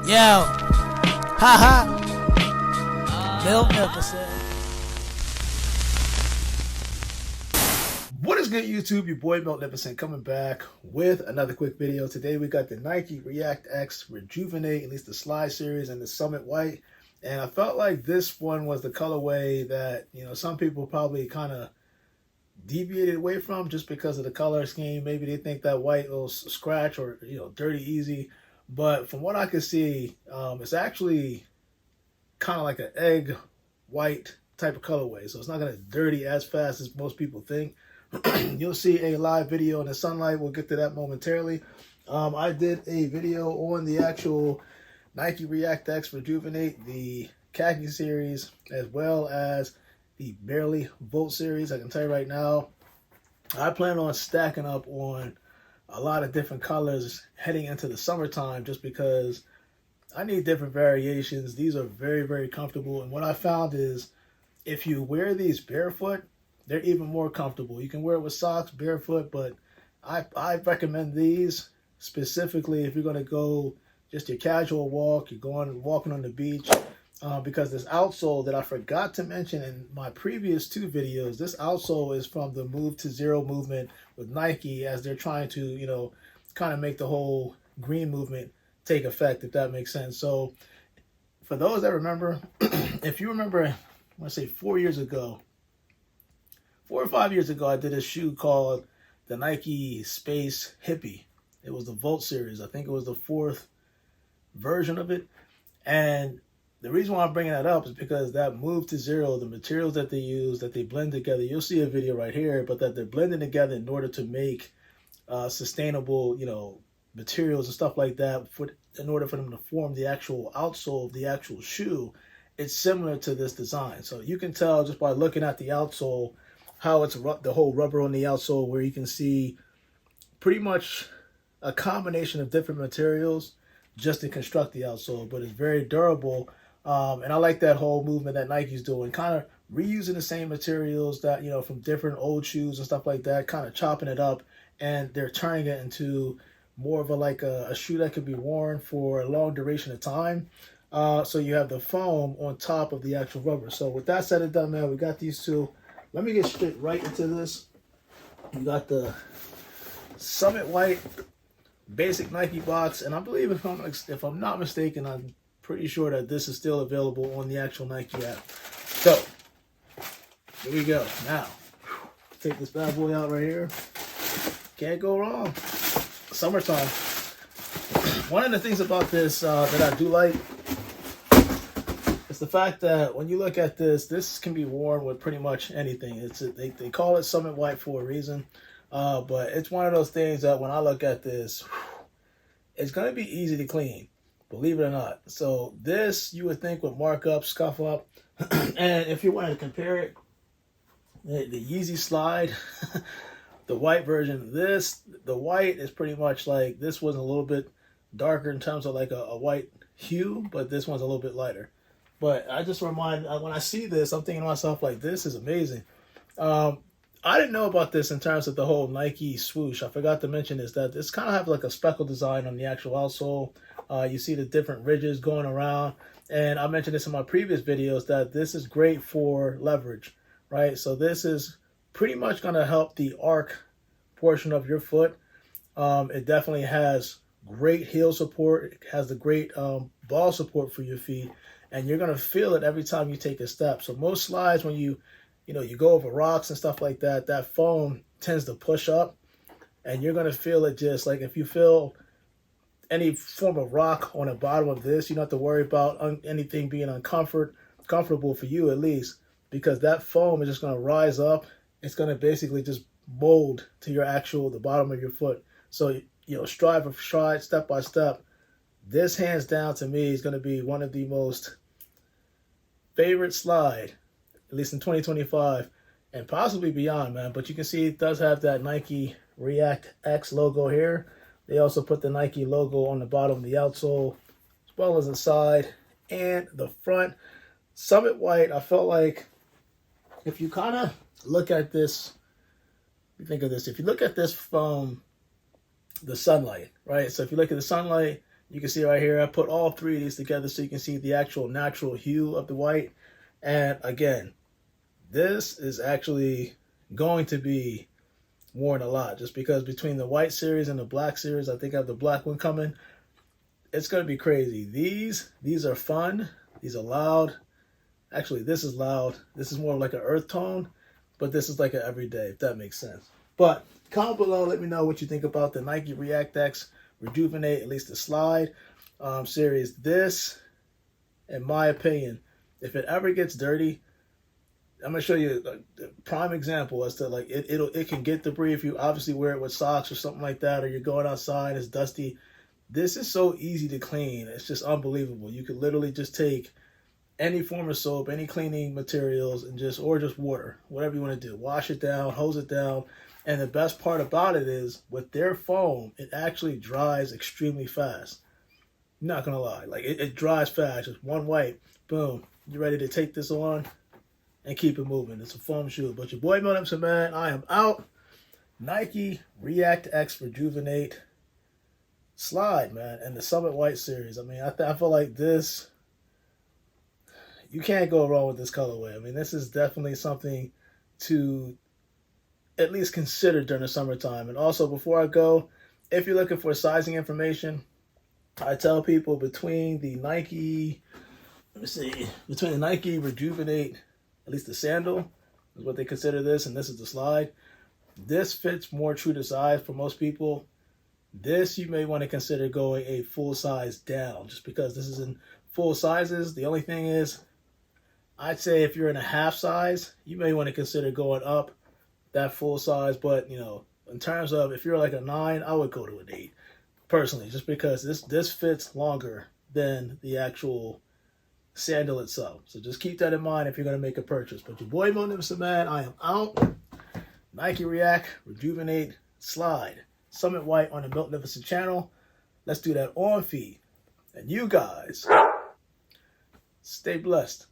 Yo, haha, Miltnificent. What is good, YouTube? Your boy Miltnificent coming back with another quick video. Today we got the Nike Reactx Rejuven8, at least the Slide series, and the Summit White. And I felt like this one was the colorway that, some people probably kind of deviated away from just because of the color scheme. Maybe they think that white will scratch or, dirty easy. But from what I can see, it's actually kind of like an egg white type of colorway. So it's not going to dirty as fast as most people think. You'll see a live video in the sunlight. We'll get to that momentarily. I did a video on the actual Nike Reactx Rejuven8, the khaki series, as well as the Barely Volt series. I can tell you right now, I plan on stacking up on a lot of different colors heading into the summertime just because I need different variations. These are very, very comfortable. And what I found is if you wear these barefoot, they're even more comfortable. You can wear it with socks, barefoot, but I recommend these specifically if you're going to go just your casual walk, you're going walking on the beach, because this outsole that I forgot to mention in my previous two videos, this outsole is from the Move to Zero movement with Nike as they're trying to, kind of make the whole green movement take effect, if that makes sense. So for those that remember, if you remember, I want to say 4 or 5 years ago, I did a shoe called the Nike Space Hippie. It was the Volt series. I think it was the 4th version of it. And the reason why I'm bringing that up is because that Move to Zero, the materials that they use, that they blend together, you'll see a video right here, but that they're blending together in order to make sustainable, materials and stuff like that in order for them to form the actual outsole of the actual shoe. It's similar to this design. So you can tell just by looking at the outsole how it's the whole rubber on the outsole, where you can see pretty much a combination of different materials just to construct the outsole, but it's very durable. And I like that whole movement that Nike's doing, kind of reusing the same materials that, from different old shoes and stuff like that, kind of chopping it up, and they're turning it into more of a shoe that could be worn for a long duration of time. So you have the foam on top of the actual rubber. So with that said and done, man, we got these two. Let me get straight right into this. You got the Summit White basic Nike box, and I believe if I'm not mistaken, I'm pretty sure that this is still available on the actual Nike app. So here we go. Now take this bad boy out right here. Can't go wrong. Summertime. One of the things about this that I do like is the fact that when you look at this can be worn with pretty much anything. They call it Summit White for a reason, but it's one of those things that when I look at this, it's going to be easy to clean, believe it or not. So this, you would think, would mark up, scuff up, and if you wanted to compare it, the Yeezy Slide, the white version of this, the white is pretty much like, this was a little bit darker in terms of like a white hue, but this one's a little bit lighter. But I just when I see this, I'm thinking to myself, like, this is amazing. I didn't know about this in terms of the whole Nike swoosh. I forgot to mention this, that this kind of have like a speckle design on the actual outsole. You see the different ridges going around. And I mentioned this in my previous videos that this is great for leverage, right? So this is pretty much going to help the arc portion of your foot. It definitely has great heel support. It has the great ball support for your feet. And you're going to feel it every time you take a step. So most slides, when you go over rocks and stuff like that, that foam tends to push up. And you're going to feel it just like if you feel any form of rock on the bottom of this, you don't have to worry about anything being comfortable for you at least, because that foam is just going to rise up. It's going to basically just mold to the bottom of your foot. So, stride for stride, step by step. This, hands down, to me, is going to be one of the most favorite slide, at least in 2025, and possibly beyond, man. But you can see it does have that Nike Reactx logo here. They also put the Nike logo on the bottom of the outsole, as well as the side and the front. Summit White, I felt like if you kind of look at this, you think of this, if you look at this from the sunlight, right? So if you look at the sunlight, You can see right here, I put all three of these together so you can see the actual natural hue of the white. And again, this is actually going to be worn a lot, just because between the white series and the black series, I think I have the black one coming. It's going to be crazy. These are fun. These are loud. Actually, this is loud. This is more like an earth tone, but this is like an everyday, if that makes sense. But comment below, let me know what you think about the Nike Reactx Rejuven8, at least the Slide series. This, in my opinion, if it ever gets dirty, I'm gonna show you a prime example as to like it can get debris if you obviously wear it with socks or something like that, or you're going outside, it's dusty. This is so easy to clean. It's just unbelievable. You could literally just take any form of soap, any cleaning materials, and just water, whatever you want to do. Wash it down, hose it down. And the best part about it is, with their foam, it actually dries extremely fast. I'm not gonna lie, like it dries fast. Just one wipe, boom, you're ready to take this on and keep it moving. It's a foam shoe. But your boy Miltnificent, man, I am out. Nike Reactx Rejuven8 Slide, man, and the Summit White series. I mean, I feel like this, you can't go wrong with this colorway. I mean, this is definitely something to at least consider during the summertime. And also, before I go, if you're looking for sizing information, I tell people between the Nike, between the Nike Rejuven8, at least the sandal is what they consider this, and this is the Slide. This fits more true to size for most people. This you may want to consider going a full size down, just because this is in full sizes. The only thing is, I'd say if you're in a half size, you may want to consider going up that full size. But, you know, in terms of if you're like a 9, I would go to an 8 personally, just because this fits longer than the actual sandal itself. So just keep that in mind if you're going to make a purchase. But your boy Miltnificent, man, I am out. Nike React Rejuven8 Slide Summit White on the Miltnificent channel. Let's do that on feed. And you guys stay blessed.